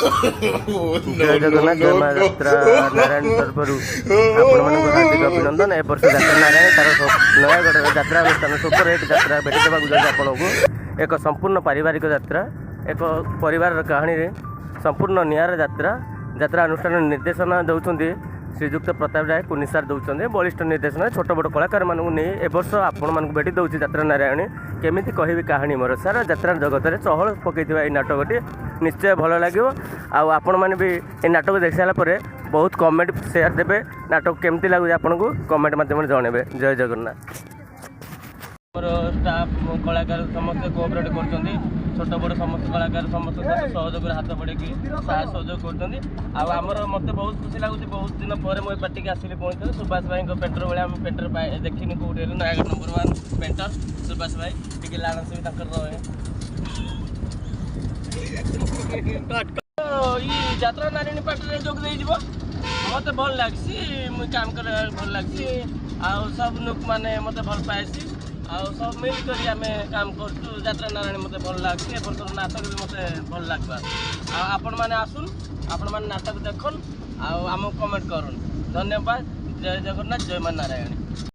जय जगन्नाथ जय माँ यात्रा नारायण तरफ आपण हार्दिक अभिनंदन। ए वर्ष यात्रा नारायण तार नयागढ़ यात्रा अनुष्ठान सुपर हिट यात्रा भेटी देवाक जाऊँ आपको एक संपूर्ण पारिवारिक यात्रा एक परिवार कहानी रे संपूर्ण नियार यात्रा यात्रा अनुष्ठान निर्देशना दौरान श्रीजुक्त प्रताप राय कुनिसार दौरान बलिष्ठ निर्देशन छोट बड़ कलाकार मानू नहीं ए वर्ष आपण मानक भेटी दूसरी यात्रा नारायण केमी कहि कहानी मोर सारा यात्रा जगत में चहल पकई नाटकटी निश्चय भल लगे। आपण मैंने भी ये नाटक देख सारापर बहुत कमेंट शेयर देवे नाटक केमती लगुच आपन को कमेंट मध्यम जनइबे। जय जगन्नाथ। स्टाफ कलाकार समस्त कोअपरेट कर छोट बड़ समस्त कलाकार समस्त सहयोग हाथ बढ़े सहयोग कर मत बहुत खुशी लगुच। बहुत दिन पर मुझे पार्टी आसिली पहुँचे सुभाष भाई पेंटर भाई आम पेंटर देखनी कौटे नयागढ़ नंबर 1 पेंटर सुभाष भाई टी लाण से यात्रा नारायणी पार्टी जोग मत भल लग्सी मुझे काम कर भल लग्सी सब लोक मैंने मत भल पाएसी सब मिलकर आम काम कर नारायण मत भल लग्सी ए नाटक भी मत भल लगवा आपण मैंने आसुन आपण मैंने नाटक देखन आम कमेंट करन। धन्यवाद। जय जगन्नाथ जय माँ नारायणी।